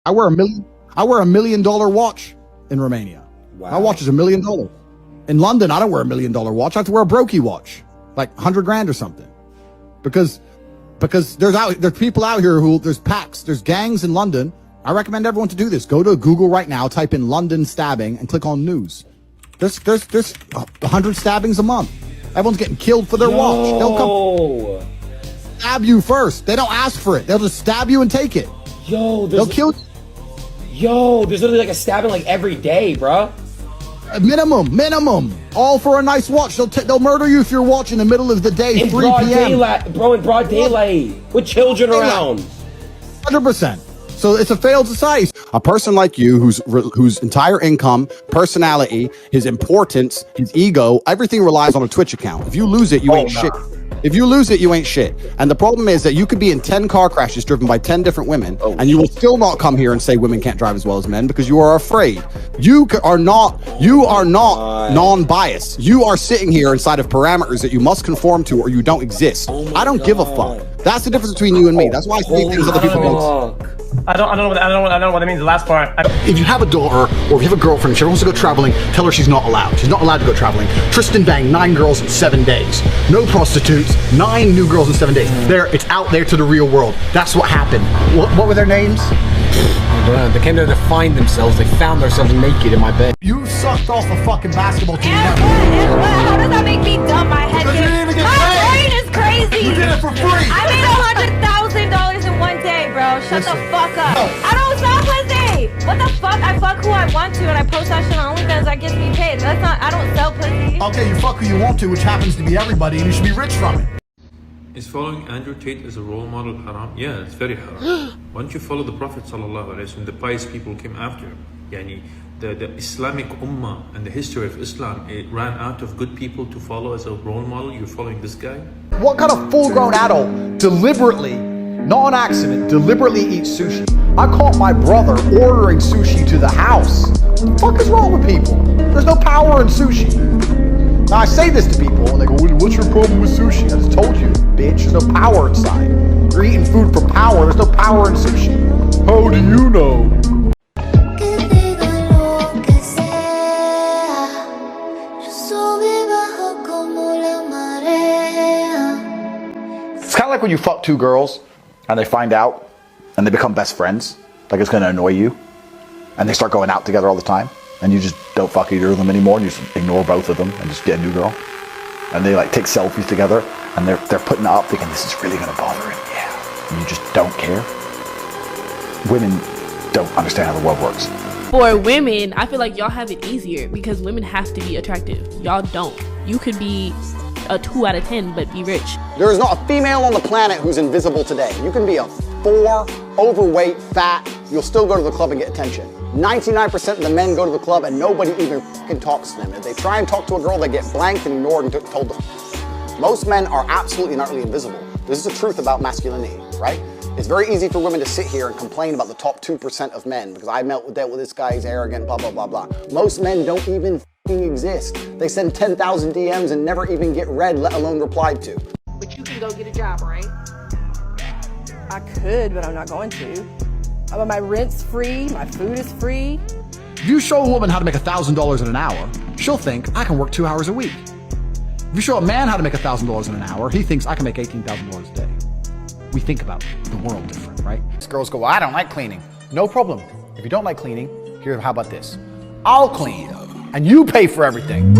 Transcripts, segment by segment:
I wear a $1 million watch in Romania. Wow. My watch is $1 million. In London, I don't wear a $1 million watch. I have to wear a brokey watch, like 100 grand or something. Because there's people out here there's packs, there's gangs in London. I recommend everyone to do this. Go to Google right now, type in London stabbing and click on news. There's 100 stabbings a month. Everyone's getting killed for their watch. They'll come stab you first. They don't ask for it. They'll just stab you and take it. They'll kill you. Yo, there's literally like a stabbing like every day, bro. Minimum. All for a nice watch. They'll murder you if you're watching in the middle of the day, in 3 broad p.m. Daylight, bro, in broad daylight, with children around. 100%. So it's a failed society. A person like you, whose entire income, personality, his importance, his ego, everything relies on a Twitch account. If you lose it, you ain't shit. If you lose it, you ain't shit. And the problem is that you could be in 10 car crashes driven by 10 different women, and you will still not come here and say women can't drive as well as men because you are afraid. You are not non-biased. You are sitting here inside of parameters that you must conform to or you don't exist. I don't give a fuck. That's the difference between you and me. That's why I say things other people don't. I don't know what it means, the last part. If you have a daughter or if you have a girlfriend, she wants to go traveling, tell her she's not allowed. She's not allowed to go traveling. Tristan banged 9 girls in 7 days. No prostitutes, 9 new girls in 7 days. It's out there to the real world. That's what happened. What were their names? I don't know. They came there to find themselves. They found themselves naked in my bed. You sucked off a fucking basketball team. And what? How does that make me dumb? My head my brain is crazy. You did it for free. I made $100,000 in 1 day, bro. Shut the fuck up. I don't sell pussy. What the fuck? I fuck who I want to and I post that shit on OnlyFans. That gets me paid. That's not, I don't sell pussy. Okay, you fuck who you want to, which happens to be everybody, and you should be rich from it. Is following Andrew Tate as a role model haram? Yeah, it's very haram. Why don't you follow the Prophet sallallahu alaihi wasallam? The pious people came after him. Yani, the Islamic Ummah and the history of Islam, it ran out of good people to follow as a role model. You're following this guy? What kind of full-grown adult deliberately, not on accident, deliberately eats sushi? I caught my brother ordering sushi to the house. What the fuck is wrong with people? There's no power in sushi. Now I say this to people and they go, what's your problem with sushi? I just told you, bitch, there's no power inside. You're eating food for power, there's no power in sushi. How do you know? It's kind of like when you fuck 2 girls and they find out and they become best friends. Like it's gonna annoy you. And they start going out together all the time. And you just don't fuck either of them anymore. And you just ignore both of them and just get a new girl. And they like take selfies together and they're putting it up thinking this is really gonna bother him. Yeah. And you just don't care. Women don't understand how the world works. For women, I feel like y'all have it easier because women have to be attractive. Y'all don't. You could be a 2 out of 10 but be rich. There is not a female on the planet who's invisible today. You can be a 4, overweight, fat, you'll still go to the club and get attention. 99% of the men go to the club and nobody even fucking talks to them. If they try and talk to a girl, they get blanked and ignored and told to. Most men are absolutely and utterly invisible. This is the truth about masculinity, right? It's very easy for women to sit here and complain about the top 2% of men because I dealt with this guy, he's arrogant, blah, blah, blah, blah. Most men don't even fucking exist. They send 10,000 DMs and never even get read, let alone replied to. But you can go get a job, right? I could, but I'm not going to. My rent's free, my food is free. If you show a woman how to make $1,000 in an hour, she'll think I can work 2 hours a week. If you show a man how to make $1,000 in an hour, he thinks I can make $18,000 a day. We think about the world different, right? Girls go, well, I don't like cleaning. No problem. If you don't like cleaning, here, how about this? I'll clean, and you pay for everything.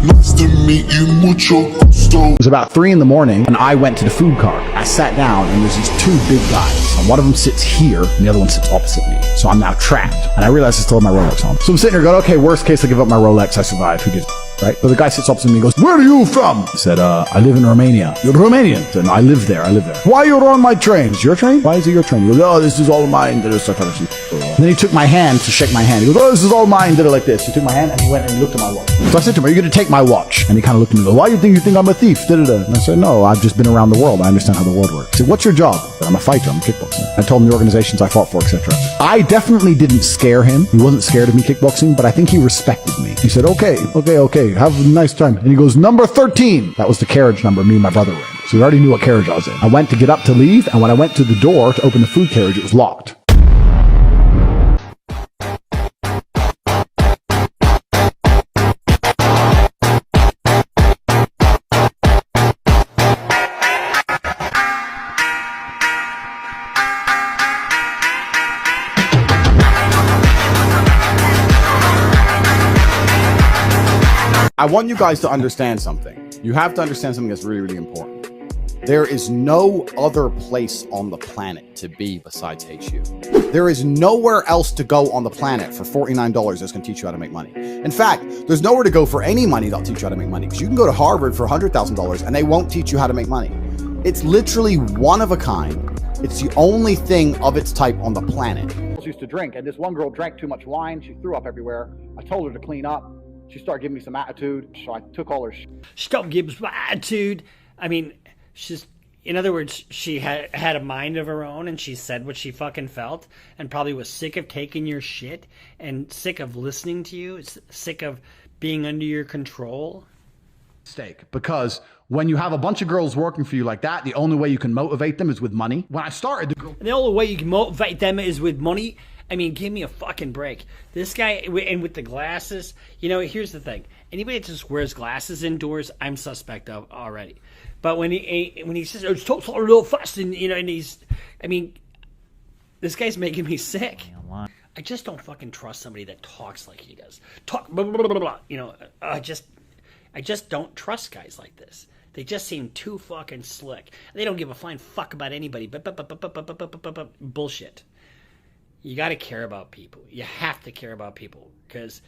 Nice to meet you, mucho gusto. It was about 3 in the morning, and I went to the food cart. I sat down, and there's these 2 big guys. And one of them sits here, and the other one sits opposite me. So I'm now trapped. And I realized I still have my Rolex on. So I'm sitting here going, okay, worst case, I give up my Rolex, I survive. Who gives right? So the guy sits opposite me and goes, where are you from? I said, I live in Romania. You're Romanian? I said, no, I live there. Why you're on my train? It's your train? Why is it your train? He goes, oh, this is all mine. And then he took my hand to shake my hand. He goes, oh, this is all mine. Did it like this. He took my hand and he went and he looked at my watch. So I said to him, are you going to take my watch? And he kind of looked at me and goes, why do you think I'm a thief? And I said, no, I've just been around the world. I understand how the world works. He said, what's your job? I said, I'm a fighter. I'm a kickboxer. I told him the organizations I fought for, etc. I definitely didn't scare him. He wasn't scared of me kickboxing, but I think he respected me. He said, okay. great. Have a nice time. And he goes, number 13. That was the carriage number me and my brother were in. So he already knew what carriage I was in. I went to get up to leave, and when I went to the door to open the food carriage, it was locked. I want you guys to understand something. You have to understand something that's really, really important. There is no other place on the planet to be besides HU. There is nowhere else to go on the planet for $49 that's going to teach you how to make money. In fact, there's nowhere to go for any money that'll teach you how to make money, because you can go to Harvard for $100,000 and they won't teach you how to make money. It's literally one of a kind. It's the only thing of its type on the planet. She used to drink, and this one girl drank too much wine. She threw up everywhere. I told her to clean up. She started giving me some attitude, so I took all her Stop giving some attitude. I mean, in other words, she had a mind of her own, and she said what she fucking felt, and probably was sick of taking your shit, and sick of listening to you, sick of being under your control. Mistake, because when you have a bunch of girls working for you like that, the only way you can motivate them is with money. When I started, the only way you can motivate them is with money. I mean, give me a fucking break. This guy, and with the glasses, you know, here's the thing. Anybody that just wears glasses indoors, I'm suspect of already. But when he says, it's talks a little fast, and, you know, and I mean, this guy's making me sick. I just don't fucking trust somebody that talks like he does. Talk, blah, blah, blah, blah, blah. You know, I just don't trust guys like this. They just seem too fucking slick. They don't give a flying fuck about anybody. Bullshit. You got to care about people. You have to care about people, because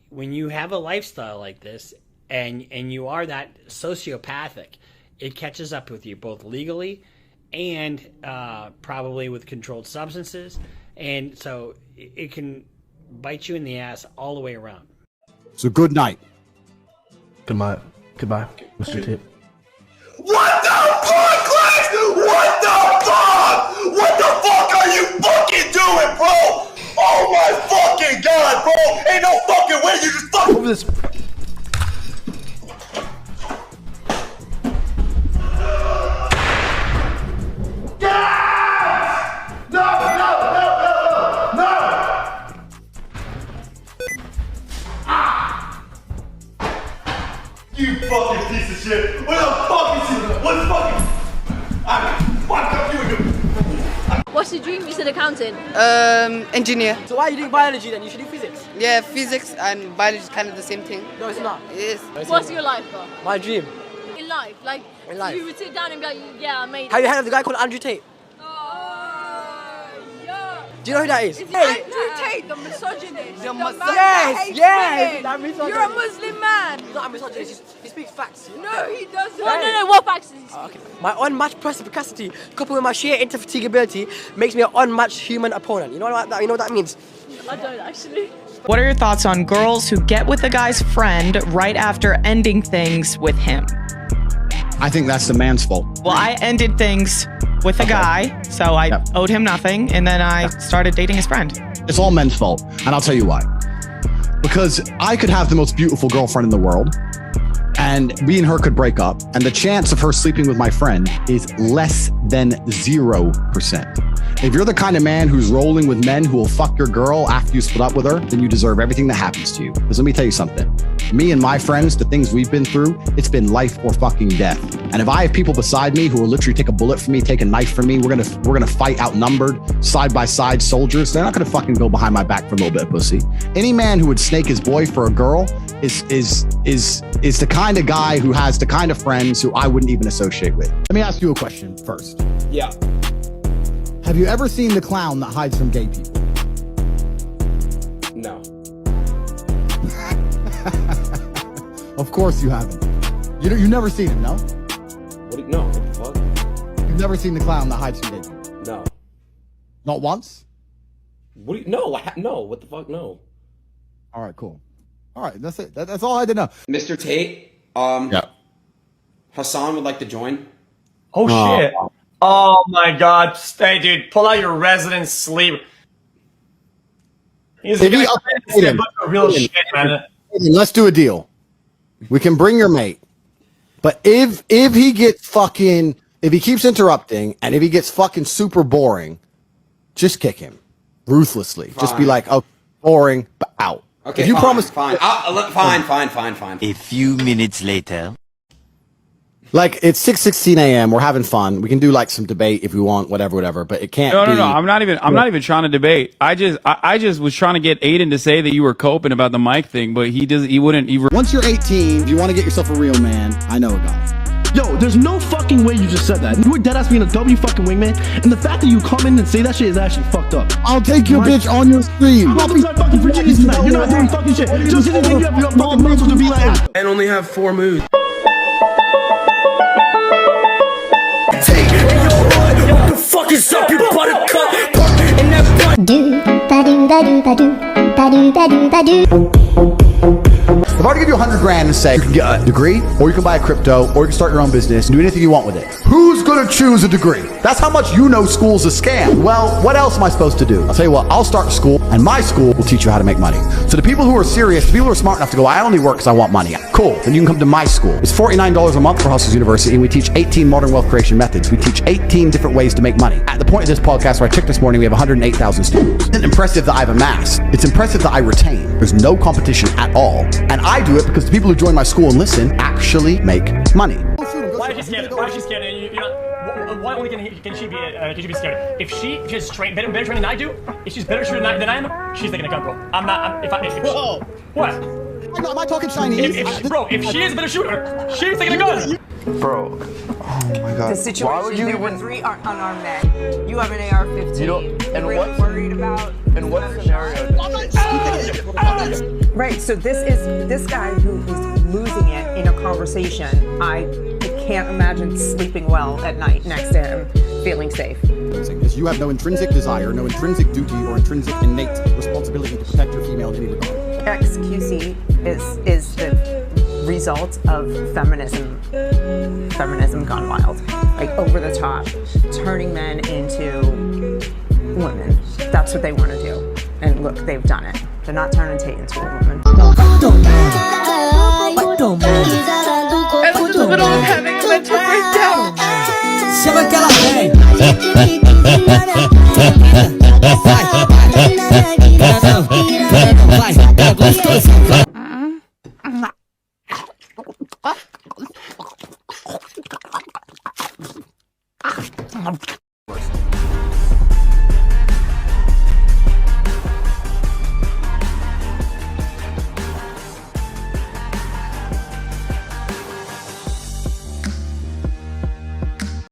when you have a lifestyle like this and you are that sociopathic, it catches up with you both legally and probably with controlled substances, and so it can bite you in the ass all the way around. So good night. Goodbye, Mr. Tate. What the fuck, Clash? What the fuck? What the fuck are you fucking doing, bro? Oh my fucking god, bro! Ain't no fucking way you just fuck over this. You fucking piece of shit! What the fuck is it? What the fucking... Fuck up you! What's your dream? You said accountant. Engineer. So why are you doing biology then? You should do physics. Yeah, physics and biology is kind of the same thing. No, it's not. It is. What's your life, bro? My dream. In life, like In life. you would sit down and be like, yeah, I made it. Have you heard of the guy called Andrew Tate? Yeah. Do you know who that is? Andrew Tate, the misogynist. The man Yes, that hates yes, women. that misogynist. You're a Muslim man. He's not a misogynist. He speaks facts. No, he doesn't. No. What facts does he speak? Okay. My unmatched perspicacity, coupled with my sheer indefatigability, makes me an unmatched human opponent. You know what that? You know what that means? I don't actually. What are your thoughts on girls who get with a guy's friend right after ending things with him? I think that's the man's fault. Well, I ended things with a guy, so I owed him nothing, and then I started dating his friend. It's all men's fault, and I'll tell you why. Because I could have the most beautiful girlfriend in the world, and me and her could break up, and the chance of her sleeping with my friend is less than 0%. If you're the kind of man who's rolling with men who will fuck your girl after you split up with her, then you deserve everything that happens to you. Because let me tell you something. Me and my friends, the things we've been through, it's been life or fucking death. And if I have people beside me who will literally take a bullet for me, take a knife for me, we're gonna fight outnumbered, side by side soldiers. They're not gonna fucking go behind my back for a little bit of pussy. Any man who would snake his boy for a girl is the kind of guy who has the kind of friends who I wouldn't even associate with. Let me ask you a question first. Yeah. Have you ever seen the clown that hides from gay people? No. Of course you haven't. You've never seen him, no? No. What the fuck? You've never seen the clown that hides from gay people? No. Not once? No. No. What the fuck? No. All right, cool. All right, that's it. That's all I had to know. Mr. Tate, Hassan would like to join. Oh shit. Oh my god. Hey dude, pull out your resident sleep. He's a bunch of real shit, man. Let's do a deal. We can bring your mate. But if he gets fucking, if he keeps interrupting and if he gets fucking super boring, just kick him ruthlessly. Fine. Just be like, oh, boring, but out. Okay, if you fine, promise, fine. Fine. A few minutes later. Like, it's 6:16 a.m. We're having fun. We can do like some debate if we want, whatever. But it can't. No. I'm not even trying to debate. I just was trying to get Aiden to say that you were coping about the mic thing, but he wouldn't. Once you're 18, if you want to get yourself a real man, I know a guy. Yo, there's no fucking way you just said that. You were deadass being a W fucking wingman, and the fact that you come in and say that shit is actually fucked up. I'll take your bitch on your stream. I'm not fucking Virginia tonight. You're not doing fucking shit. Just think you have your fucking muscles to be like that. And only have 4 moves. What the fuck is up, you buttercup? In that butt. If I were to give you 100 grand and say you can get a degree, or you can buy a crypto, or you can start your own business, and do anything you want with it, who's gonna choose a degree? That's how much you know school's a scam. Well, what else am I supposed to do? I'll tell you what, I'll start a school, and my school will teach you how to make money. So the people who are serious, the people who are smart enough to go, I only work because I want money. Cool, then you can come to my school. It's $49 a month for Hustles University, and we teach 18 modern wealth creation methods. We teach 18 different ways to make money. At the point of this podcast where I checked this morning, we have 108,000 students. It's impressive that I've amassed. It's impressive that I retain. There's no competition at all. And I do it because the people who join my school and listen actually make money. Why is she scared? Why is she scared? Why only can she be scared? If she just better training than I do, if she's better shooter than I am, she's taking a gun, bro. I'm not. Whoa. What? Am I talking Chinese? If she is a better shooter, she's taking a gun. Bro. Oh my god. The situation, there were 3 unarmed men. You have an AR-15. You know, and really what? worried about? In what scenario? Right. So this guy who is losing it in a conversation. I can't imagine sleeping well at night next to him, feeling safe. Because you have no intrinsic desire, no intrinsic duty, or intrinsic innate responsibility to protect your female in any regard. XQC is the result of feminism gone wild, like over the top, turning men into women. That's what they want to do, and look, they've done it. They're not turning Tate into a woman. And in the middle of having a mental breakdown. Vai.